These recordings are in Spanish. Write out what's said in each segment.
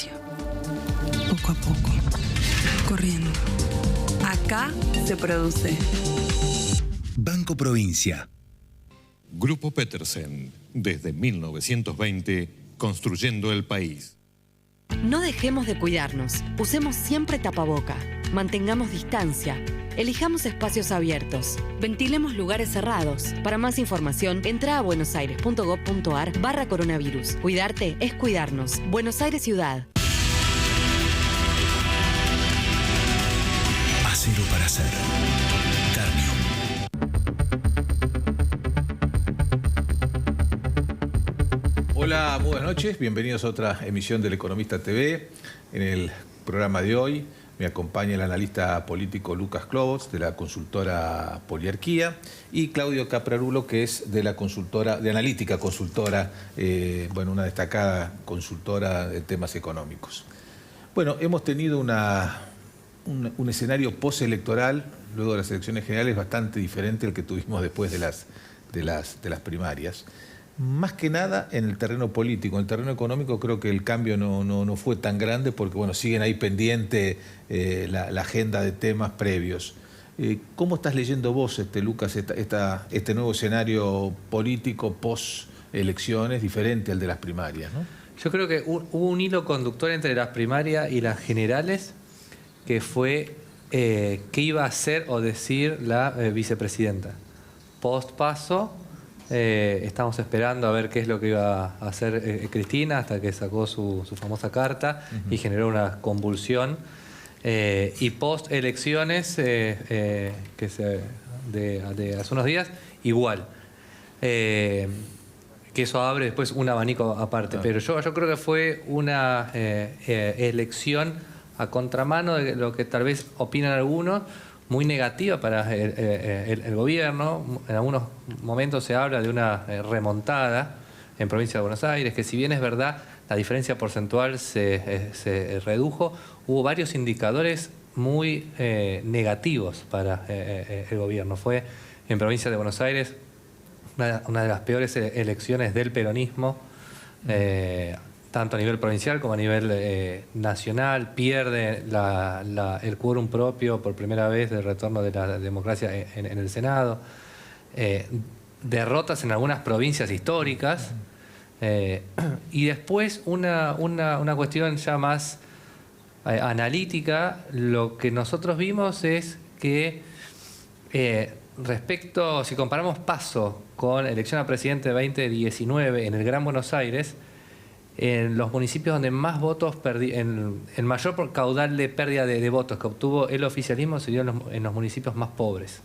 despacio, poco a poco, corriendo. Acá se produce. Banco Provincia. Grupo Petersen, desde 1920, construyendo el país. No dejemos de cuidarnos. Usemos siempre tapaboca. Mantengamos distancia. Elijamos espacios abiertos. Ventilemos lugares cerrados. Para más información, entra a buenosaires.gov.ar/coronavirus. Cuidarte es cuidarnos. Buenos Aires Ciudad. Acero para hacer. Ternium. Hola, muy buenas noches. Bienvenidos a otra emisión del Economista TV. En el programa de hoy me acompaña el analista político Lucas Klobots, de la consultora Poliarquía, y Claudio Caprarulo, que es de la consultora, de Analítica Consultora, una destacada consultora de temas económicos. Bueno, hemos tenido un escenario postelectoral, luego de las elecciones generales, bastante diferente al que tuvimos después de las primarias. Más que nada en el terreno político. En el terreno económico creo que el cambio no fue tan grande porque siguen ahí pendiente la agenda de temas previos. ¿Cómo estás leyendo vos, Lucas, este nuevo escenario político post-elecciones diferente al de las primarias, ¿no? Yo creo que hubo un hilo conductor entre las primarias y las generales que fue qué iba a hacer o decir la vicepresidenta. Post-paso, estamos esperando a ver qué es lo que iba a hacer Cristina hasta que sacó su famosa carta y generó una convulsión. Y post-elecciones, de hace unos días, igual. Que eso abre después un abanico aparte. Pero yo creo que fue una elección a contramano de lo que tal vez opinan algunos, muy negativa para el gobierno. En algunos momentos se habla de una remontada en provincia de Buenos Aires, que si bien es verdad la diferencia porcentual se redujo, hubo varios indicadores muy negativos para el gobierno. Fue en provincia de Buenos Aires una de las peores elecciones del peronismo, tanto a nivel provincial como a nivel nacional. Pierde el quórum propio por primera vez del retorno de la democracia en el Senado. Derrotas en algunas provincias históricas. Y después una cuestión ya más analítica. Lo que nosotros vimos es que si comparamos Paso con elección a presidente 2019 en el Gran Buenos Aires, en los municipios donde más votos el mayor caudal de pérdida de votos que obtuvo el oficialismo se dio en los municipios más pobres.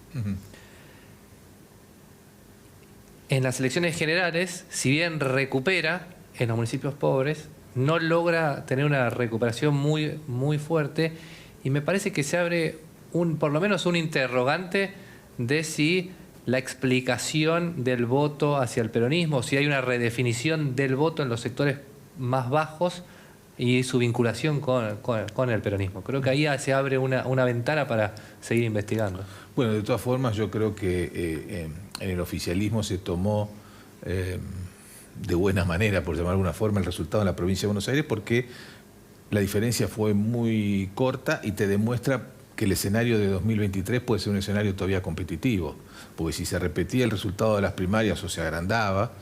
En las elecciones generales, si bien recupera en los municipios pobres, no logra tener una recuperación muy, muy fuerte, y me parece que se abre por lo menos un interrogante de si la explicación del voto hacia el peronismo, si hay una redefinición del voto en los sectores más bajos y su vinculación con el peronismo. Creo que ahí se abre una ventana para seguir investigando. Bueno, de todas formas, yo creo que en el oficialismo se tomó de buena manera, por llamar de alguna forma, el resultado en la provincia de Buenos Aires, porque la diferencia fue muy corta y te demuestra que el escenario de 2023 puede ser un escenario todavía competitivo, porque si se repetía el resultado de las primarias o se agrandaba,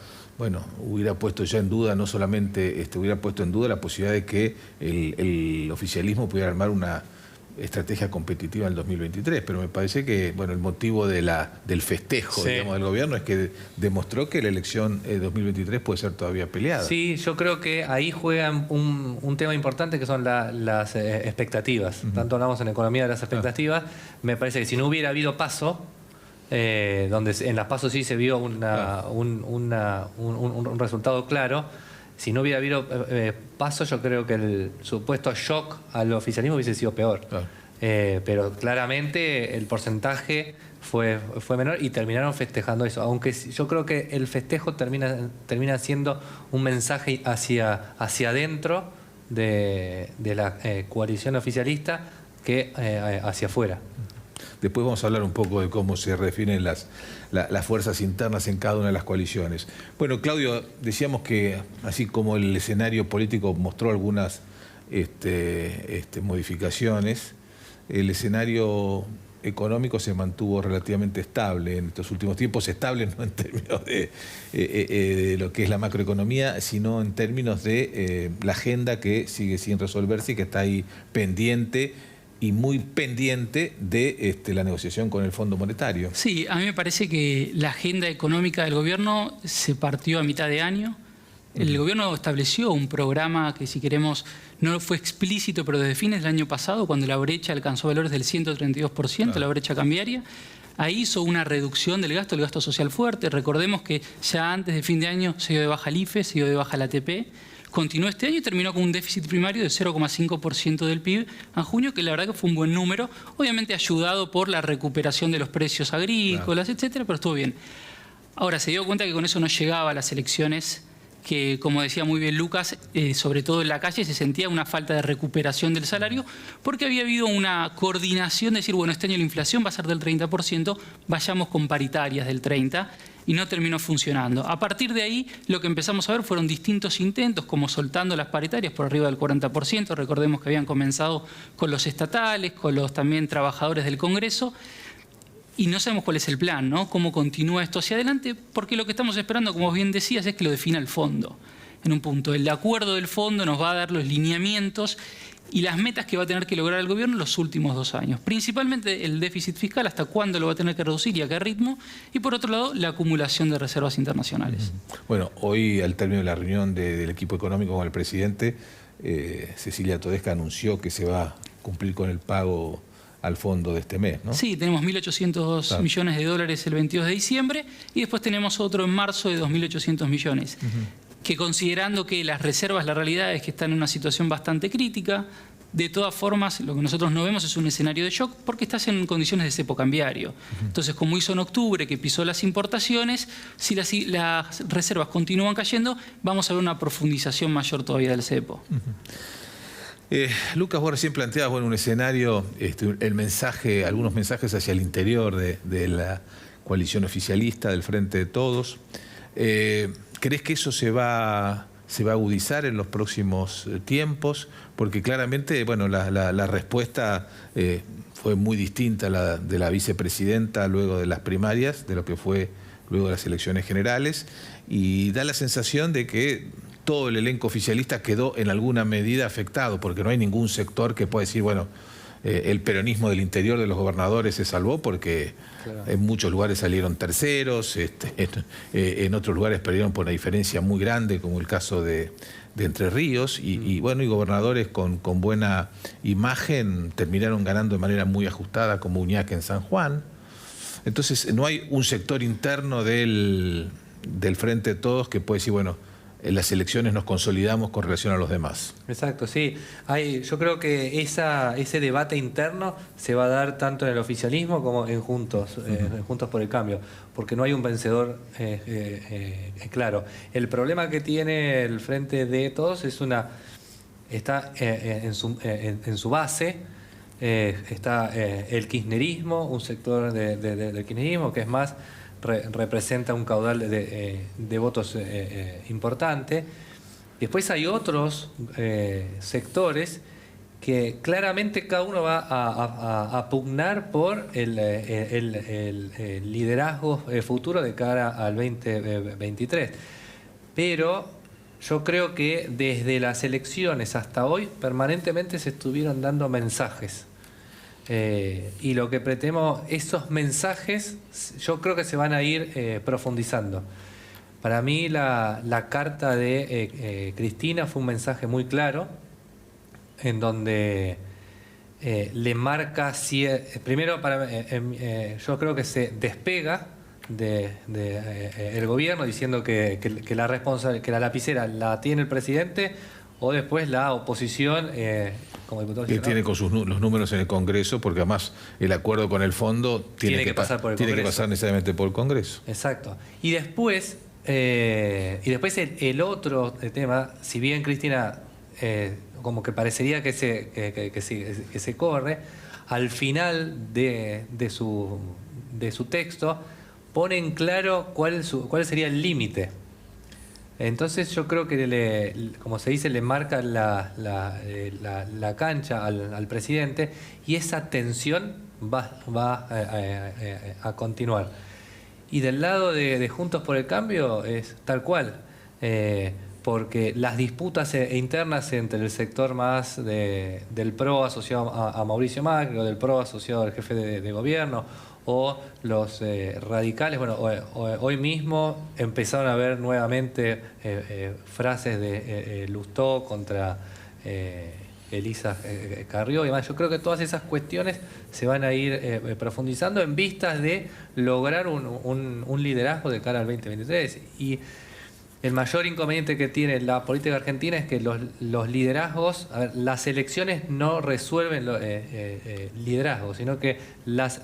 hubiera puesto ya en duda, no solamente hubiera puesto en duda la posibilidad de que el oficialismo pudiera armar una estrategia competitiva en el 2023, pero me parece que el motivo del festejo, del gobierno es que demostró que la elección 2023 puede ser todavía peleada. Sí, yo creo que ahí juegan un tema importante que son las expectativas. Tanto hablamos en economía de las expectativas. Me parece que si no hubiera habido Paso, donde en las PASO sí se vio un resultado claro. Si no hubiera habido Paso, yo creo que el supuesto shock al oficialismo hubiese sido peor. Pero claramente el porcentaje fue menor y terminaron festejando eso. Aunque yo creo que el festejo termina siendo un mensaje hacia adentro de la coalición oficialista que hacia afuera. Después vamos a hablar un poco de cómo se redefinen las fuerzas internas en cada una de las coaliciones. Bueno, Claudio, decíamos que así como el escenario político mostró algunas modificaciones, el escenario económico se mantuvo relativamente estable en estos últimos tiempos, estable no en términos de lo que es la macroeconomía, sino en términos de la agenda que sigue sin resolverse y que está ahí pendiente y muy pendiente de la negociación con el Fondo Monetario. Sí, a mí me parece que la agenda económica del gobierno se partió a mitad de año. El gobierno estableció un programa que, si queremos, no fue explícito, pero desde fines del año pasado, cuando la brecha alcanzó valores del 132%, claro, la brecha cambiaria, ahí hizo una reducción del gasto social fuerte. Recordemos que ya antes de fin de año se dio de baja el IFE, se dio de baja la ATP. Continuó este año y terminó con un déficit primario de 0,5% del PIB en junio, que la verdad que fue un buen número, obviamente ayudado por la recuperación de los precios agrícolas, claro, etcétera, pero estuvo bien. Ahora, se dio cuenta que con eso no llegaba a las elecciones, que, como decía muy bien Lucas, sobre todo en la calle se sentía una falta de recuperación del salario, porque había habido una coordinación de decir, bueno, este año la inflación va a ser del 30%, vayamos con paritarias del 30%, y no terminó funcionando. A partir de ahí, lo que empezamos a ver fueron distintos intentos, como soltando las paritarias por arriba del 40%, recordemos que habían comenzado con los estatales, con los también trabajadores del Congreso, y no sabemos cuál es el plan, ¿no? Cómo continúa esto hacia adelante, porque lo que estamos esperando, como bien decías, es que lo defina el fondo. En un punto, el acuerdo del fondo nos va a dar los lineamientos y las metas que va a tener que lograr el gobierno en los últimos 2 años. Principalmente el déficit fiscal, hasta cuándo lo va a tener que reducir y a qué ritmo. Y por otro lado, la acumulación de reservas internacionales. Bueno, hoy al término de la reunión del equipo económico con el presidente, Cecilia Todesca anunció que se va a cumplir con el pago al fondo de este mes, ¿no? Sí, tenemos 1.800 millones de dólares el 22 de diciembre y después tenemos otro en marzo de 2.800 millones. Que considerando que las reservas, la realidad es que están en una situación bastante crítica, de todas formas lo que nosotros no vemos es un escenario de shock porque estás en condiciones de cepo cambiario. Entonces, como hizo en octubre, que pisó las importaciones, si las reservas continúan cayendo, vamos a ver una profundización mayor todavía del cepo. Lucas, vos recién planteabas, bueno, un escenario, algunos mensajes hacia el interior de la coalición oficialista, del Frente de Todos. ¿Crees que eso se va a agudizar en los próximos tiempos? Porque claramente, bueno, la respuesta fue muy distinta a la de la vicepresidenta luego de las primarias, de lo que fue luego de las elecciones generales, y da la sensación de que todo el elenco oficialista quedó en alguna medida afectado, porque no hay ningún sector que pueda decir, bueno, el peronismo del interior de los gobernadores se salvó porque claro, en muchos lugares salieron terceros, en otros lugares perdieron por una diferencia muy grande, como el caso de Entre Ríos, y bueno, y gobernadores con buena imagen terminaron ganando de manera muy ajustada, como Uñac en San Juan. Entonces no hay un sector interno del Frente de Todos que puede decir, bueno, en las elecciones nos consolidamos con relación a los demás. Exacto, sí. Yo creo que ese debate interno se va a dar tanto en el oficialismo como en Juntos, Juntos por el Cambio, porque no hay un vencedor claro. El problema que tiene el Frente de Todos está en su base, está el kirchnerismo, un sector del kirchnerismo que es más representa un caudal de votos importante. Después hay otros sectores que claramente cada uno va a pugnar por el liderazgo futuro de cara al 2023. Pero yo creo que desde las elecciones hasta hoy permanentemente se estuvieron dando mensajes. Y lo que pretendo, esos mensajes, yo creo que se van a ir profundizando. Para mí la carta de Cristina fue un mensaje muy claro, en donde le marca, primero yo creo que se despega el gobierno diciendo que la lapicera la tiene el presidente, o después la oposición como diputado que tiene con los números en el Congreso, porque además el acuerdo con el fondo tiene que pasar necesariamente por el Congreso. Exacto. Y después el otro tema, si bien Cristina como que parecería que se corre, al final de su texto pone en claro cuál sería el límite. Entonces yo creo que, como se dice, le marca la cancha al presidente, y esa tensión va a continuar. Y del lado de Juntos por el Cambio es tal cual, porque las disputas internas entre el sector más del PRO asociado a Mauricio Macri, o del PRO asociado al jefe de gobierno, o los radicales, bueno, hoy mismo empezaron a ver nuevamente frases de Lustó contra Elisa Carrió y demás. Yo creo que todas esas cuestiones se van a ir profundizando en vistas de lograr un liderazgo de cara al 2023. Y el mayor inconveniente que tiene la política argentina es que los liderazgos, a ver, las elecciones no resuelven liderazgos, sino que las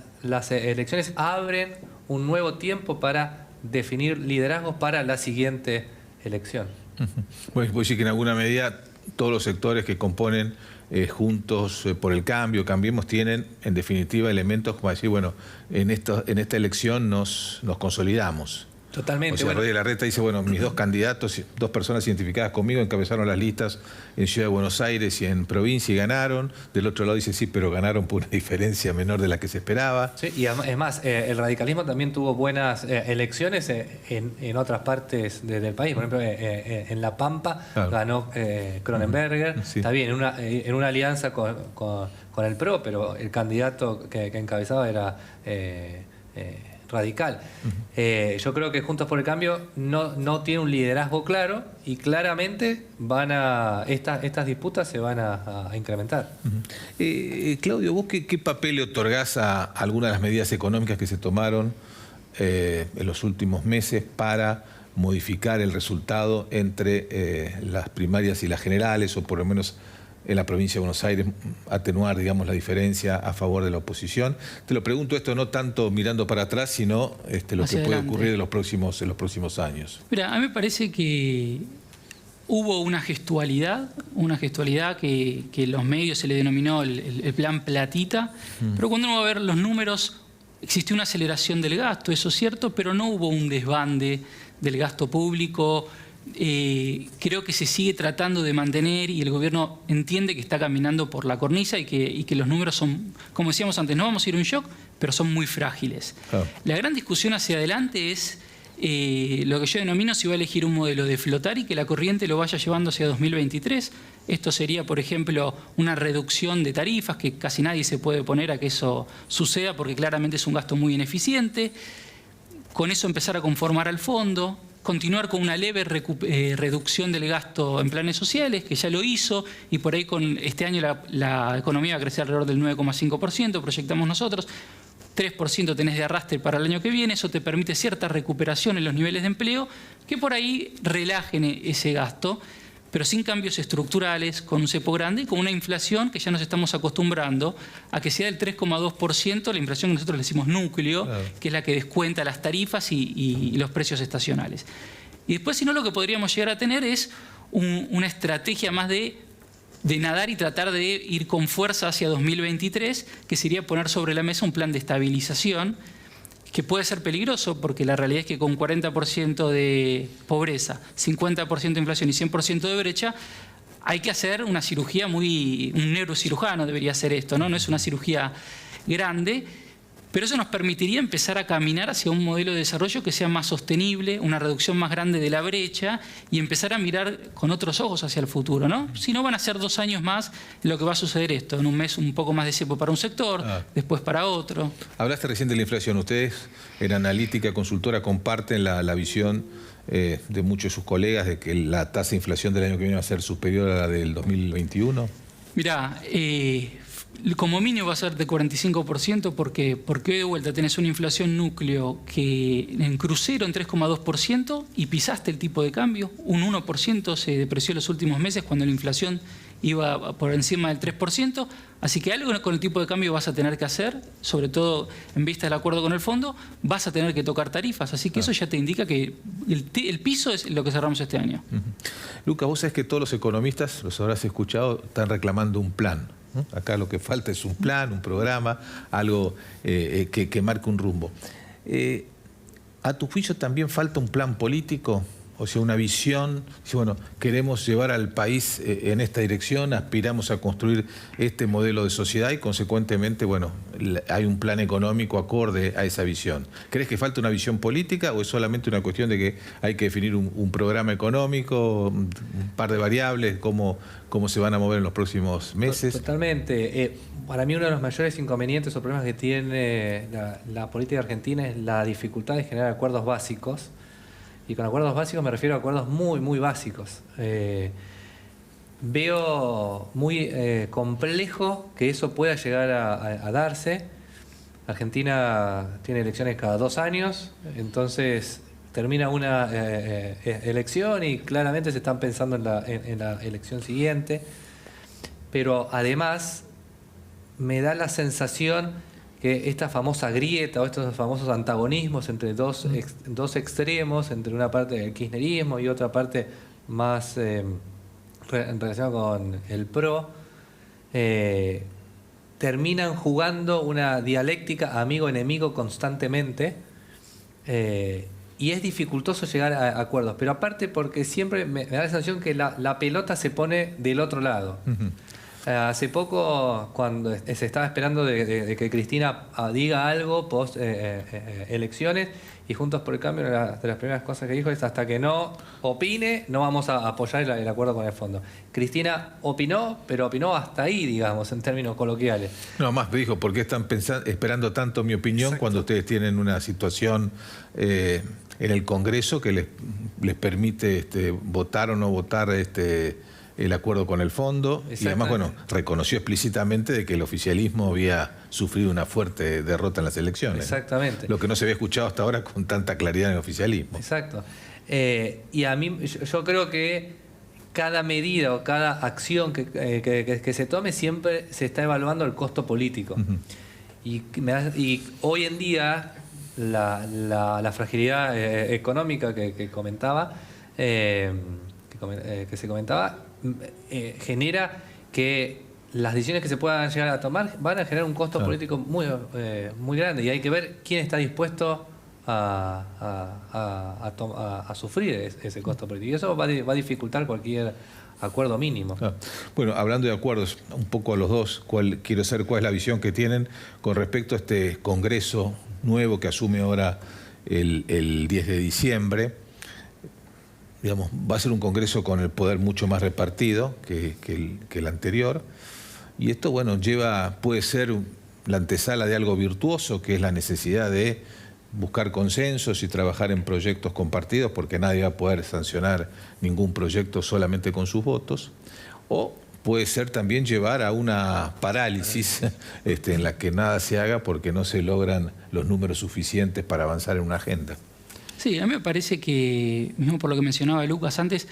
elecciones abren un nuevo tiempo para definir liderazgos para la siguiente elección. Pues decir que en alguna medida todos los sectores que componen Juntos por el Cambio, Cambiemos, tienen en definitiva elementos como decir, bueno, en esta elección nos consolidamos. Totalmente. O sea, Rodríguez Larreta dice, bueno, mis dos candidatos, dos personas identificadas conmigo, encabezaron las listas en Ciudad de Buenos Aires y en provincia y ganaron. Del otro lado dice, sí, pero ganaron por una diferencia menor de la que se esperaba. Sí, y es más, el radicalismo también tuvo buenas elecciones en otras partes del país. Por ejemplo, en La Pampa ganó Cronenberger. Sí. Está bien, en una alianza con el PRO, pero el candidato que encabezaba era radical. Yo creo que Juntos por el Cambio no tiene un liderazgo claro, y claramente estas disputas se van a incrementar. Claudio, ¿vos qué papel le otorgás a algunas de las medidas económicas que se tomaron en los últimos meses para modificar el resultado entre las primarias y las generales, o por lo menos en la provincia de Buenos Aires, atenuar, digamos, la diferencia a favor de la oposición? Te lo pregunto esto no tanto mirando para atrás, sino lo que puede ocurrir en los próximos años. Mira, a mí me parece que hubo una gestualidad que los medios se le denominó el plan platita, pero cuando uno va a ver los números, existió una aceleración del gasto, eso es cierto, pero no hubo un desbande del gasto público. Creo que se sigue tratando de mantener, y el gobierno entiende que está caminando por la cornisa, y que los números son, como decíamos antes, no vamos a ir a un shock, pero son muy frágiles. La gran discusión hacia adelante es lo que yo denomino si va a elegir un modelo de flotar y que la corriente lo vaya llevando hacia 2023. Esto sería, por ejemplo, una reducción de tarifas, que casi nadie se puede oponer a que eso suceda, porque claramente es un gasto muy ineficiente. Con eso empezar a conformar al fondo, continuar con una leve reducción del gasto en planes sociales, que ya lo hizo, y por ahí con este año la economía va a crecer alrededor del 9,5%, proyectamos nosotros. 3% tenés de arrastre para el año que viene, eso te permite cierta recuperación en los niveles de empleo, que por ahí relajen ese gasto, pero sin cambios estructurales, con un cepo grande y con una inflación que ya nos estamos acostumbrando a que sea del 3,2%, la inflación que nosotros le decimos núcleo, que es la que descuenta las tarifas y los precios estacionales. Y después, si no, lo que podríamos llegar a tener es una estrategia más de nadar y tratar de ir con fuerza hacia 2023, que sería poner sobre la mesa un plan de estabilización, que puede ser peligroso, porque la realidad es que con 40% de pobreza, 50% de inflación y 100% de brecha, hay que hacer una cirugía un neurocirujano debería hacer esto, ¿no? No es una cirugía grande, pero eso nos permitiría empezar a caminar hacia un modelo de desarrollo que sea más sostenible, una reducción más grande de la brecha, y empezar a mirar con otros ojos hacia el futuro, ¿no? Si no, van a ser 2 años más lo que va a suceder esto. En un mes un poco más de cepo para un sector, después para otro. Hablaste recién de la inflación. Ustedes, en Analítica Consultora, comparten la visión de muchos de sus colegas de que la tasa de inflación del año que viene va a ser superior a la del 2021. Mirá, como mínimo va a ser de 45%, porque hoy de vuelta tenés una inflación núcleo que en crucero en 3,2%, y pisaste el tipo de cambio. Un 1% se depreció en los últimos meses cuando la inflación iba por encima del 3%. Así que algo con el tipo de cambio vas a tener que hacer, sobre todo en vista del acuerdo con el fondo, vas a tener que tocar tarifas. Así que eso ya te indica que el piso es lo que cerramos este año. Lucas, vos sabés que todos los economistas, los habrás escuchado, están reclamando un plan. Acá lo que falta es un plan, un programa, algo que marque un rumbo. ¿A tu juicio también falta un plan político o sea, una visión, bueno, queremos llevar al país en esta dirección, aspiramos a construir este modelo de sociedad y consecuentemente, bueno, hay un plan económico acorde a esa visión. ¿Crees que falta una visión política o es solamente una cuestión de que hay que definir un programa económico, un par de variables, cómo se van a mover en los próximos meses? Totalmente. Para mí uno de los mayores inconvenientes o problemas que tiene la política argentina es la dificultad de generar acuerdos básicos. Y con acuerdos básicos me refiero a acuerdos muy, muy básicos. Veo muy complejo que eso pueda llegar a darse. Argentina tiene elecciones cada 2 años, entonces termina una elección y claramente se están pensando en la elección siguiente. Pero además me da la sensación que esta famosa grieta o estos famosos antagonismos entre dos extremos, entre una parte del kirchnerismo y otra parte más relacionada con el PRO, terminan jugando una dialéctica amigo-enemigo constantemente y es dificultoso llegar a acuerdos. Pero aparte porque siempre me da la sensación que la pelota se pone del otro lado. Hace poco, cuando se estaba esperando de que Cristina diga algo post elecciones, y Juntos por el Cambio, una de las primeras cosas que dijo es: hasta que no opine, no vamos a apoyar el acuerdo con el fondo. Cristina opinó, pero opinó hasta ahí, digamos, en términos coloquiales. No, más dijo, ¿por qué están esperando tanto mi opinión? Exacto. Cuando ustedes tienen una situación en el Congreso que les permite votar o no votar el acuerdo con el fondo? Y además, bueno, reconoció explícitamente de que el oficialismo había sufrido una fuerte derrota en las elecciones. Exactamente. Lo que no se había escuchado hasta ahora con tanta claridad en el oficialismo. Exacto. Y a mí, yo creo que cada medida o cada acción que se tome siempre se está evaluando el costo político. Y hoy en día la fragilidad económica que comentaba, que se comentaba, genera que las decisiones que se puedan llegar a tomar van a generar un costo político muy grande, y hay que ver quién está dispuesto a sufrir ese costo político, y eso va a dificultar cualquier acuerdo mínimo. Bueno, hablando de acuerdos, un poco a los dos, quiero saber cuál es la visión que tienen con respecto a este Congreso nuevo que asume ahora el 10 de diciembre. Digamos, va a ser un Congreso con el poder mucho más repartido que el anterior. Y esto, bueno, puede ser la antesala de algo virtuoso, que es la necesidad de buscar consensos y trabajar en proyectos compartidos, porque nadie va a poder sancionar ningún proyecto solamente con sus votos. O puede ser también llevar a una parálisis en la que nada se haga porque no se logran los números suficientes para avanzar en una agenda. Sí, a mí me parece que, mismo por lo que mencionaba Lucas antes,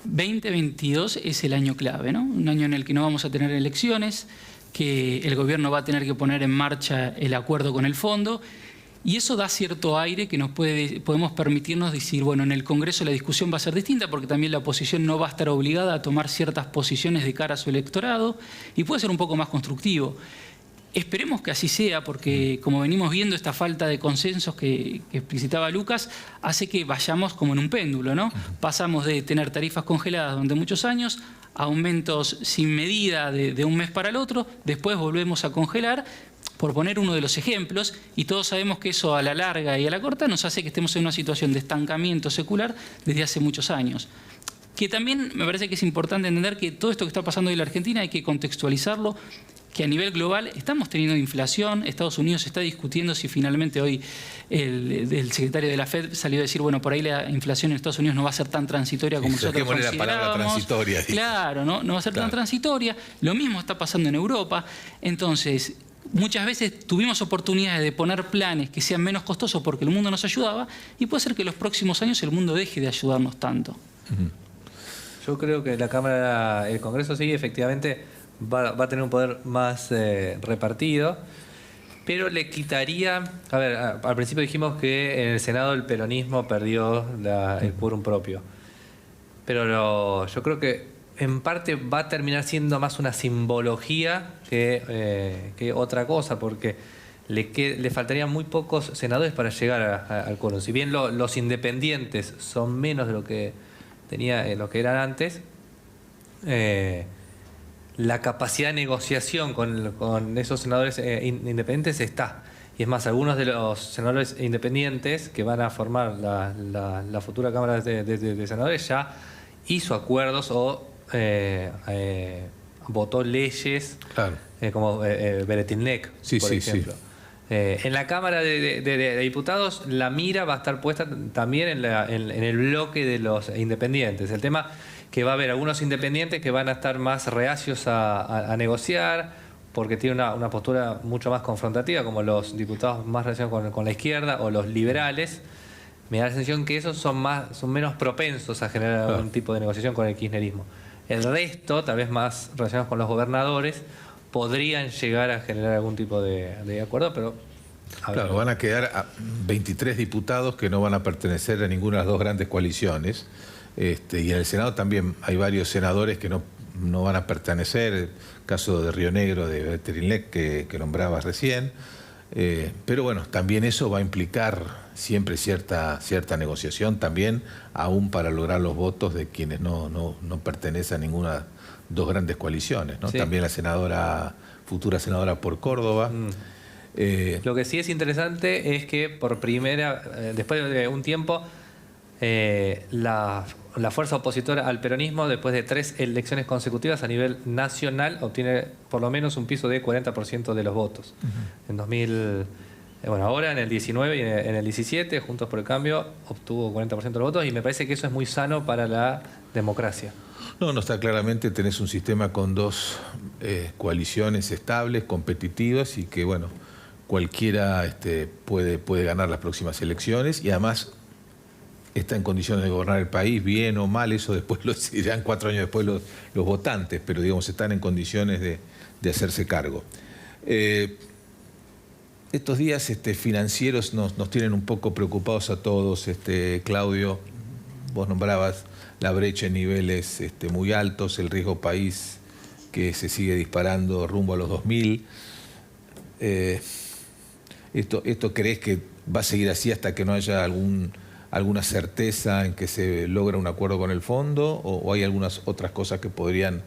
2022 es el año clave, ¿no? Un año en el que no vamos a tener elecciones, que el gobierno va a tener que poner en marcha el acuerdo con el fondo, y eso da cierto aire que podemos permitirnos decir, bueno, en el Congreso la discusión va a ser distinta, porque también la oposición no va a estar obligada a tomar ciertas posiciones de cara a su electorado, y puede ser un poco más constructivo. Esperemos que así sea, porque como venimos viendo, esta falta de consensos que explicitaba Lucas hace que vayamos como en un péndulo, ¿no? Pasamos de tener tarifas congeladas durante muchos años, a aumentos sin medida de un mes para el otro, después volvemos a congelar, por poner uno de los ejemplos, y todos sabemos que eso a la larga y a la corta nos hace que estemos en una situación de estancamiento secular desde hace muchos años. Que también me parece que es importante entender que todo esto que está pasando hoy en la Argentina hay que contextualizarlo, que a nivel global estamos teniendo inflación. Estados Unidos está discutiendo si finalmente hoy el secretario de la FED salió a decir, bueno, por ahí la inflación en Estados Unidos no va a ser tan transitoria como nosotros considerábamos. La palabra transitoria. Claro, no va a ser tan transitoria. Lo mismo está pasando en Europa. Entonces, muchas veces tuvimos oportunidades de poner planes que sean menos costosos porque el mundo nos ayudaba, y puede ser que en los próximos años el mundo deje de ayudarnos tanto. Yo creo que el Congreso sí, efectivamente, va a tener un poder más repartido, pero le quitaría... A ver, al principio dijimos que en el Senado el peronismo perdió el quórum propio, pero yo creo que en parte va a terminar siendo más una simbología que otra cosa, porque le faltarían muy pocos senadores para llegar al quórum. Si bien los independientes son menos de lo que lo que eran antes, la capacidad de negociación con esos senadores independientes está. Y es más, algunos de los senadores independientes que van a formar la futura Cámara de Senadores ya hizo acuerdos o votó leyes, claro, como Beretilnec, por ejemplo. En la Cámara de Diputados la mira va a estar puesta también en el bloque de los independientes. El tema que va a haber algunos independientes que van a estar más reacios a negociar, porque tiene una postura mucho más confrontativa, como los diputados más relacionados con la izquierda o los liberales. Me da la sensación que esos son menos propensos a generar algún tipo de negociación con el kirchnerismo. El resto, tal vez más relacionados con los gobernadores, podrían llegar a generar algún tipo de acuerdo, pero... Claro, van a quedar 23 diputados que no van a pertenecer a ninguna de las dos grandes coaliciones. Y en el Senado también hay varios senadores que no van a pertenecer, el caso de Río Negro, de Beretilnec, que nombrabas recién. Pero bueno, también eso va a implicar siempre cierta negociación también, aún para lograr los votos de quienes no pertenecen a ninguna de dos grandes coaliciones, ¿no? Sí. También la futura senadora por Córdoba. Lo que sí es interesante es que después de un tiempo, la fuerza opositora al peronismo, después de 3 elecciones consecutivas a nivel nacional, obtiene por lo menos un piso de 40% de los votos. Ahora en el 19 y en el 17, Juntos por el Cambio obtuvo 40% de los votos, y me parece que eso es muy sano para la democracia. No está claramente, tenés un sistema con 2 coaliciones estables, competitivas, y que bueno, cualquiera puede ganar las próximas elecciones, y además está en condiciones de gobernar el país, bien o mal, eso después lo dirán 4 años después los votantes, pero digamos están en condiciones de hacerse cargo. Estos días financieros nos tienen un poco preocupados a todos. Claudio, vos nombrabas la brecha en niveles muy altos, el riesgo país que se sigue disparando rumbo a los 2000. ¿Esto crees que va a seguir así hasta que no haya alguna certeza en que se logra un acuerdo con el fondo, o hay algunas otras cosas que podrían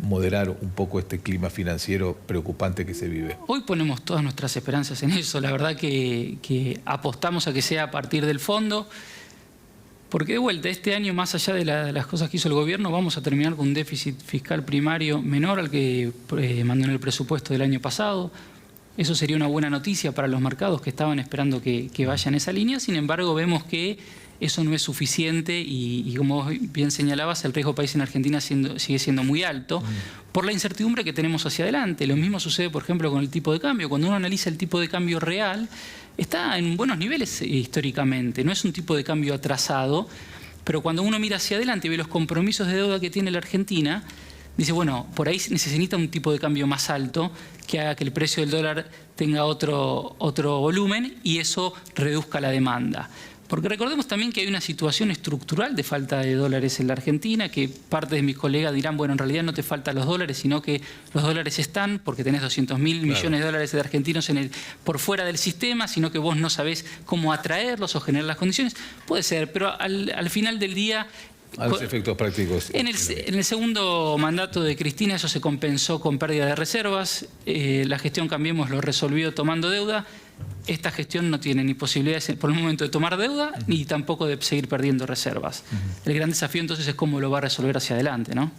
moderar un poco este clima financiero preocupante que se vive? Hoy ponemos todas nuestras esperanzas en eso. La verdad que apostamos a que sea a partir del fondo, porque de vuelta, este año, más allá de las cosas que hizo el gobierno, vamos a terminar con un déficit fiscal primario menor al que mandó en el presupuesto del año pasado. Eso sería una buena noticia para los mercados que estaban esperando que vaya en esa línea. Sin embargo, vemos que eso no es suficiente y como bien señalabas, el riesgo país en Argentina sigue siendo muy alto por la incertidumbre que tenemos hacia adelante. Lo mismo sucede, por ejemplo, con el tipo de cambio. Cuando uno analiza el tipo de cambio real, está en buenos niveles históricamente. No es un tipo de cambio atrasado, pero cuando uno mira hacia adelante y ve los compromisos de deuda que tiene la Argentina, dice, bueno, por ahí necesita un tipo de cambio más alto que haga que el precio del dólar tenga otro volumen y eso reduzca la demanda. Porque recordemos también que hay una situación estructural de falta de dólares en la Argentina, que parte de mis colegas dirán, bueno, en realidad no te faltan los dólares, sino que los dólares están porque tenés 200.000 millones de dólares de argentinos por fuera del sistema, sino que vos no sabés cómo atraerlos o generar las condiciones. Puede ser, pero al final del día... A los efectos prácticos. En el segundo mandato de Cristina eso se compensó con pérdida de reservas. La gestión Cambiemos lo resolvió tomando deuda. Esta gestión no tiene ni posibilidades por el momento de tomar deuda ni tampoco de seguir perdiendo reservas. El gran desafío entonces es cómo lo va a resolver hacia adelante, ¿no?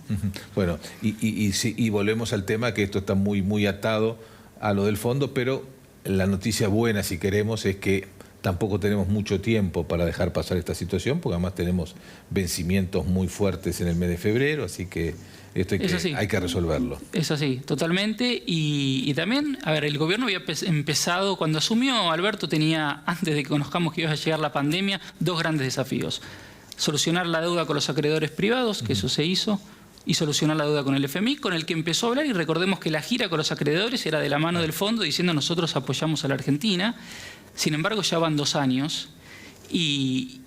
Bueno, y volvemos al tema que esto está muy atado a lo del fondo, pero la noticia buena, si queremos, es que tampoco tenemos mucho tiempo para dejar pasar esta situación, porque además tenemos vencimientos muy fuertes en el mes de febrero, así que esto hay que resolverlo. Es así, totalmente. Y también, a ver, el gobierno había empezado, cuando asumió Alberto tenía, antes de que conozcamos que iba a llegar la pandemia, 2 grandes desafíos. Solucionar la deuda con los acreedores privados, que eso se hizo, y solucionar la deuda con el FMI, con el que empezó a hablar, y recordemos que la gira con los acreedores era de la mano del fondo, diciendo nosotros apoyamos a la Argentina. Sin embargo, ya van 2 años y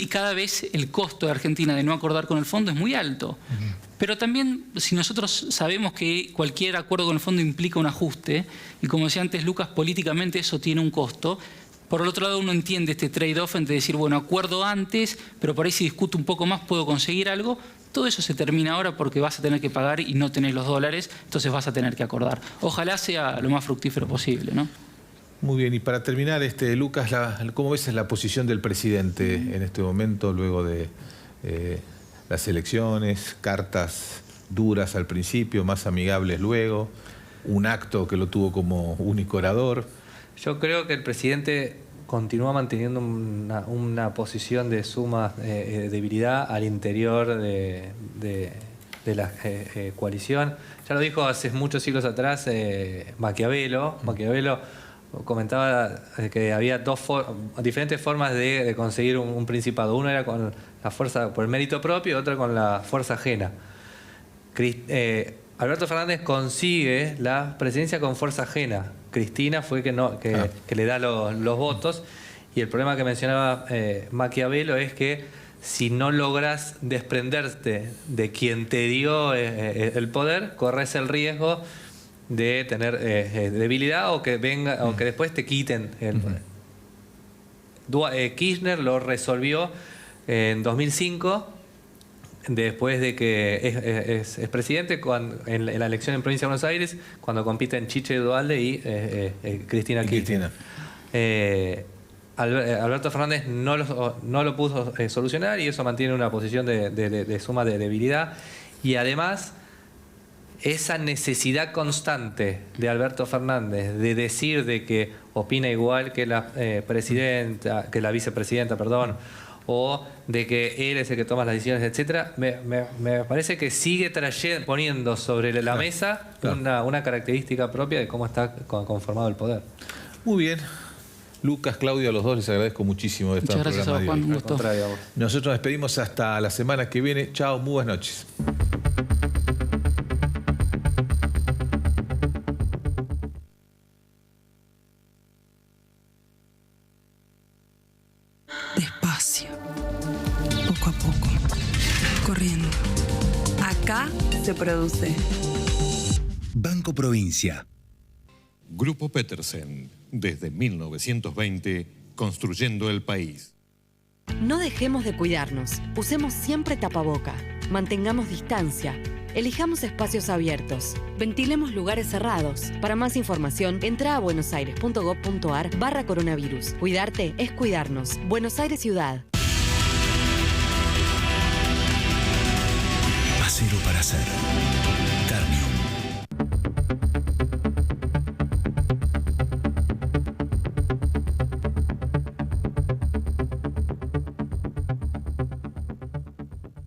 cada vez el costo de Argentina de no acordar con el fondo es muy alto. Pero también, si nosotros sabemos que cualquier acuerdo con el fondo implica un ajuste, y como decía antes Lucas, políticamente eso tiene un costo, por el otro lado uno entiende este trade-off entre decir, bueno, acuerdo antes, pero por ahí si discuto un poco más puedo conseguir algo. Todo eso se termina ahora porque vas a tener que pagar y no tenés los dólares, entonces vas a tener que acordar. Ojalá sea lo más fructífero posible, ¿no? Muy bien, y para terminar, Lucas, ¿cómo ves la posición del presidente en este momento, luego de las elecciones, cartas duras al principio, más amigables luego, un acto que lo tuvo como único orador? Yo creo que el presidente continúa manteniendo una posición de suma debilidad al interior de la coalición. Ya lo dijo hace muchos siglos atrás Maquiavelo. Maquiavelo comentaba que había diferentes formas de conseguir un principado. Uno era con la fuerza por el mérito propio y otra con la fuerza ajena. Alberto Fernández consigue la presidencia con fuerza ajena. Cristina fue que le da los votos, y el problema que mencionaba Maquiavelo es que si no logras desprenderte de quien te dio el poder, corres el riesgo de tener debilidad o que después te quiten el poder. Kirchner lo resolvió en 2005, después de que es presidente en la elección en Provincia de Buenos Aires, cuando compiten Chiche Duhalde y Cristina Kirchner. Alberto Fernández no lo pudo solucionar, y eso mantiene una posición de suma de debilidad. Y además, esa necesidad constante de Alberto Fernández de decir de que opina igual que la vicepresidenta, o de que él es el que toma las decisiones, etcétera, me parece que sigue poniendo sobre la mesa una característica propia de cómo está conformado el poder. Muy bien. Lucas, Claudio, a los dos les agradezco muchísimo de estar en el programa de hoy. Muchas gracias, Juan, un gusto. Nosotros nos despedimos hasta la semana que viene. Chao, muy buenas noches. Despacio, poco a poco, corriendo. Acá se produce. Banco Provincia. Grupo Petersen, desde 1920, construyendo el país. No dejemos de cuidarnos. Usemos siempre tapaboca. Mantengamos distancia. Elijamos espacios abiertos. Ventilemos lugares cerrados. Para más información, entra a buenosaires.gov.ar/coronavirus. Cuidarte es cuidarnos. Buenos Aires Ciudad. Acero para hacer. Carnium.